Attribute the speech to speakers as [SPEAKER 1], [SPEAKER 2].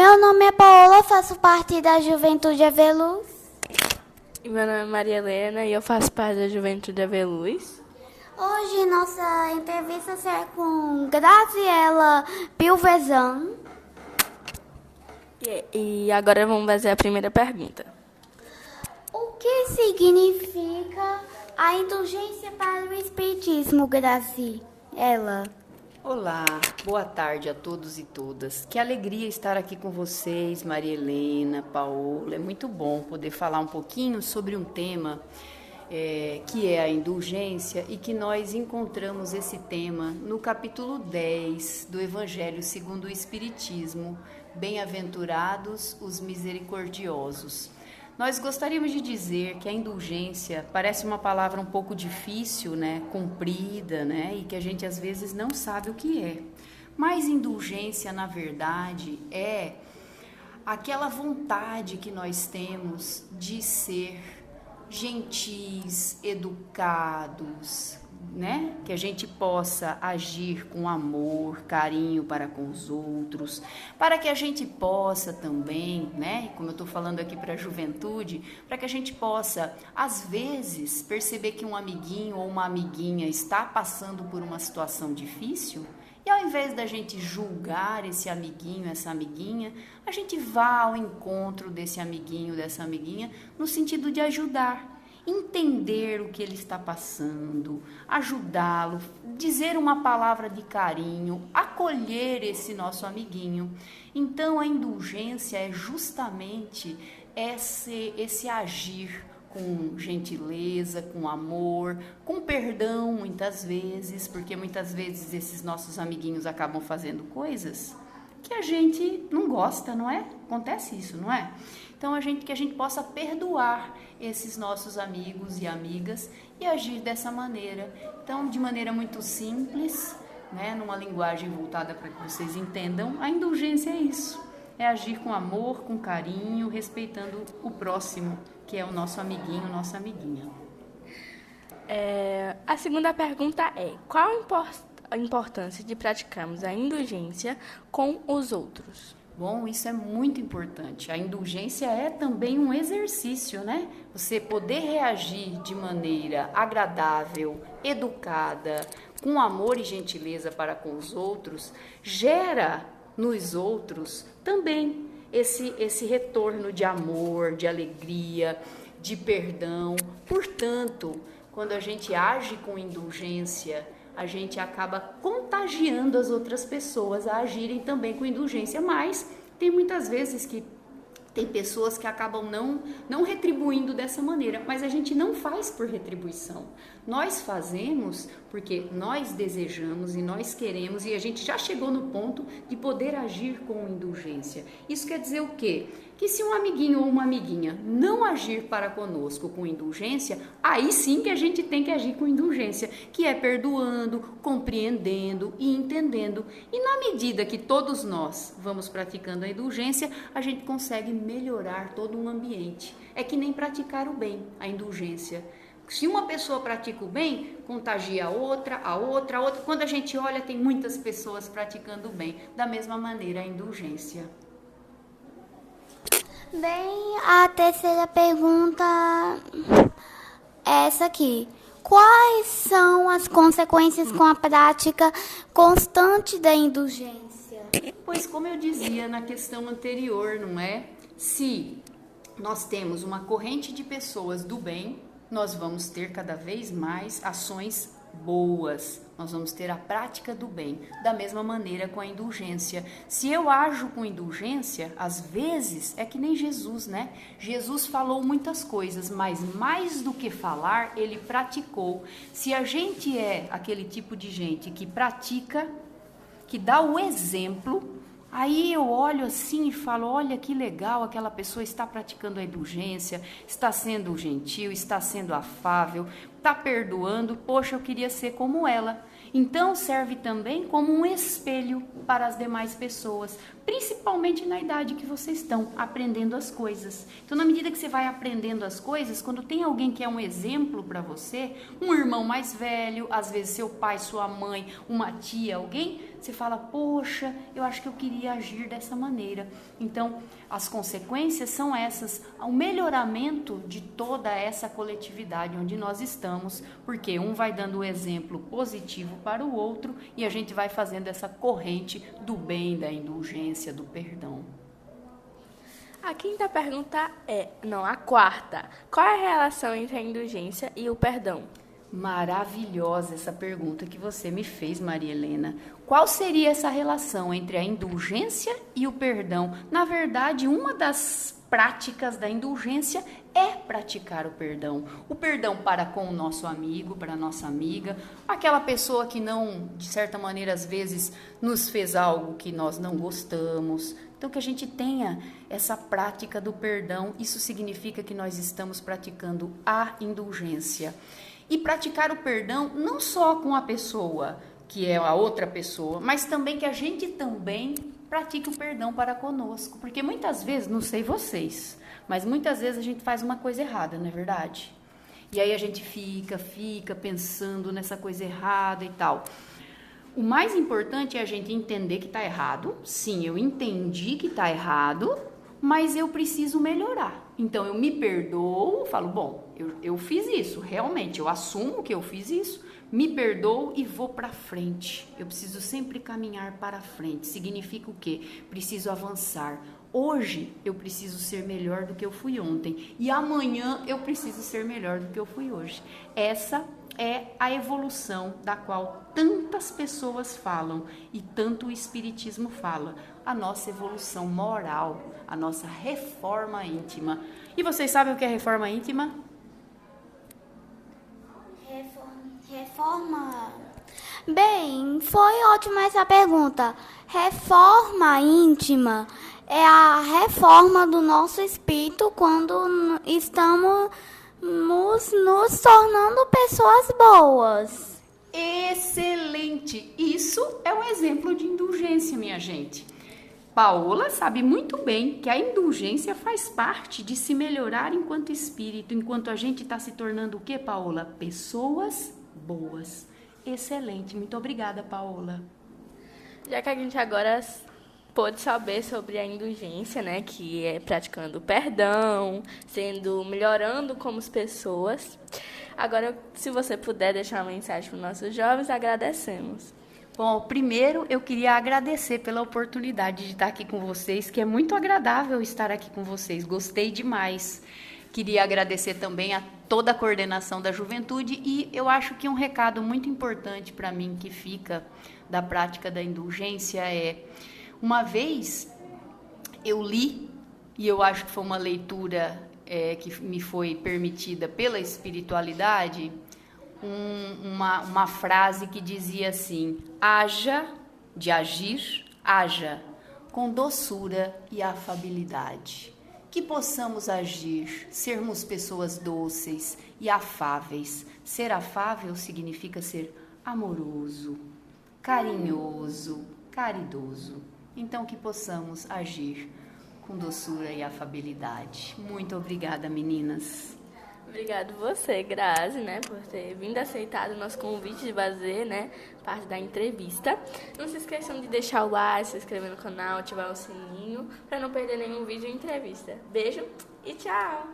[SPEAKER 1] Meu nome é Paola, faço parte da Juventude Aveluz.
[SPEAKER 2] Meu nome é Maria Helena e eu faço parte da Juventude Aveluz.
[SPEAKER 1] Hoje nossa entrevista será com Graziela Pilvezan.
[SPEAKER 2] E agora vamos fazer a primeira pergunta.
[SPEAKER 1] O que significa a indulgência para o Espiritismo, Graziela?
[SPEAKER 3] Olá, boa tarde a todos e todas. Que alegria estar aqui com vocês, Maria Helena, Paola. É muito bom poder falar um pouquinho sobre um tema que é a indulgência e que nós encontramos esse tema no capítulo 10 do Evangelho segundo o Espiritismo. Bem-aventurados os misericordiosos. Nós gostaríamos de dizer que a indulgência parece uma palavra um pouco difícil, comprida, e que a gente às vezes não sabe o que é. Mas indulgência, na verdade, é aquela vontade que nós temos de ser gentis, educados, que a gente possa agir com amor, carinho para com os outros, para que a gente possa também, como eu estou falando aqui para a juventude, para que a gente possa, às vezes, perceber que um amiguinho ou uma amiguinha está passando por uma situação difícil, e ao invés da gente julgar esse amiguinho, essa amiguinha, a gente vá ao encontro desse amiguinho, dessa amiguinha, no sentido de ajudar. Entender o que ele está passando, ajudá-lo, dizer uma palavra de carinho, acolher esse nosso amiguinho. Então, a indulgência é justamente esse agir com gentileza, com amor, com perdão muitas vezes, porque muitas vezes esses nossos amiguinhos acabam fazendo coisas que a gente não gosta, não é? Acontece isso, não é? Então, que a gente possa perdoar esses nossos amigos e amigas e agir dessa maneira. Então, de maneira muito simples, numa linguagem voltada para que vocês entendam, a indulgência é isso. É agir com amor, com carinho, respeitando o próximo, que é o nosso amiguinho, nossa amiguinha.
[SPEAKER 2] A segunda pergunta é: qual a importância de praticarmos a indulgência com os outros?
[SPEAKER 3] Bom, isso é muito importante. A indulgência é também um exercício, Você poder reagir de maneira agradável, educada, com amor e gentileza para com os outros, gera nos outros também esse retorno de amor, de alegria, de perdão. Portanto, quando a gente age com indulgência, a gente acaba contagiando as outras pessoas a agirem também com indulgência, mas tem muitas vezes que tem pessoas que acabam não retribuindo dessa maneira, mas a gente não faz por retribuição. Nós fazemos porque nós desejamos e nós queremos, e a gente já chegou no ponto de poder agir com indulgência. Isso quer dizer o quê? Que se um amiguinho ou uma amiguinha não agir para conosco com indulgência, aí sim que a gente tem que agir com indulgência, que é perdoando, compreendendo e entendendo. E na medida que todos nós vamos praticando a indulgência, a gente consegue melhorar todo um ambiente. É que nem praticar o bem, a indulgência. Se uma pessoa pratica o bem, contagia a outra, a outra, a outra. Quando a gente olha, tem muitas pessoas praticando o bem. Da mesma maneira, a indulgência.
[SPEAKER 1] Bem, a terceira pergunta é essa aqui. Quais são as consequências com a prática constante da indulgência?
[SPEAKER 3] Pois, como eu dizia na questão anterior, não é? Se nós temos uma corrente de pessoas do bem, nós vamos ter cada vez mais ações boas, nós vamos ter a prática do bem, da mesma maneira com a indulgência. Se eu ajo com indulgência, às vezes é que nem Jesus, Jesus falou muitas coisas, mas mais do que falar, ele praticou. Se a gente é aquele tipo de gente que pratica, que dá o exemplo, aí eu olho assim e falo, olha que legal, aquela pessoa está praticando a indulgência, está sendo gentil, está sendo afável, está perdoando, poxa, eu queria ser como ela. Então serve também como um espelho para as demais pessoas, principalmente na idade que vocês estão aprendendo as coisas. Então, na medida que você vai aprendendo as coisas, quando tem alguém que é um exemplo para você, um irmão mais velho, às vezes seu pai, sua mãe, uma tia, alguém, você fala, poxa, eu acho que eu queria agir dessa maneira. Então, as consequências são essas, o melhoramento de toda essa coletividade onde nós estamos, porque um vai dando o exemplo positivo para o outro e a gente vai fazendo essa corrente do bem, da indulgência, do perdão.
[SPEAKER 2] A quinta pergunta a quarta. Qual é a relação entre a indulgência e o perdão?
[SPEAKER 3] Maravilhosa essa pergunta que você me fez, Maria Helena. Qual seria essa relação entre a indulgência e o perdão? Na verdade, uma das práticas da indulgência é praticar o perdão. O perdão para com o nosso amigo, para a nossa amiga, aquela pessoa que não, de certa maneira, às vezes, nos fez algo que nós não gostamos. Então, que a gente tenha essa prática do perdão, isso significa que nós estamos praticando a indulgência. E praticar o perdão não só com a pessoa, que é a outra pessoa, mas também que a gente também pratique o perdão para conosco. Porque muitas vezes, não sei vocês, mas muitas vezes a gente faz uma coisa errada, não é verdade? E aí a gente fica pensando nessa coisa errada e tal. O mais importante é a gente entender que está errado. Sim, eu entendi que está errado, mas eu preciso melhorar. Então, eu me perdoo, falo, bom, eu fiz isso, realmente, eu assumo que eu fiz isso, me perdoo e vou para frente. Eu preciso sempre caminhar para frente. Significa o quê? Preciso avançar. Hoje, eu preciso ser melhor do que eu fui ontem. E amanhã, eu preciso ser melhor do que eu fui hoje. Essa é a evolução da qual tantas pessoas falam e tanto o Espiritismo fala. A nossa evolução moral, a nossa reforma íntima. E vocês sabem o que é reforma íntima?
[SPEAKER 1] Reforma. Bem, foi ótima essa pergunta. Reforma íntima é a reforma do nosso espírito quando estamos nos tornando pessoas boas.
[SPEAKER 3] Excelente! Isso é um exemplo de indulgência, minha gente. Paola sabe muito bem que a indulgência faz parte de se melhorar enquanto espírito, enquanto a gente está se tornando o quê, Paola? Pessoas boas. Excelente, muito obrigada, Paola.
[SPEAKER 2] Já que a gente agora pôde saber sobre a indulgência, né, que é praticando o perdão, melhorando como pessoas. Agora, se você puder deixar uma mensagem para os nossos jovens, agradecemos.
[SPEAKER 3] Bom, primeiro eu queria agradecer pela oportunidade de estar aqui com vocês, que é muito agradável estar aqui com vocês, gostei demais. Queria agradecer também a toda a coordenação da juventude e eu acho que um recado muito importante para mim que fica da prática da indulgência é, uma vez eu li, e eu acho que foi uma leitura que me foi permitida pela espiritualidade, uma frase que dizia assim, haja, de agir, haja, com doçura e afabilidade. Que possamos agir, sermos pessoas doces e afáveis. Ser afável significa ser amoroso, carinhoso, caridoso. Então, que possamos agir com doçura e afabilidade. Muito obrigada, meninas.
[SPEAKER 2] Obrigado você, Grazi, né, por ter vindo aceitado o nosso convite de fazer, né, parte da entrevista. Não se esqueçam de deixar o like, se inscrever no canal, ativar o sininho, para não perder nenhum vídeo ou entrevista. Beijo e tchau!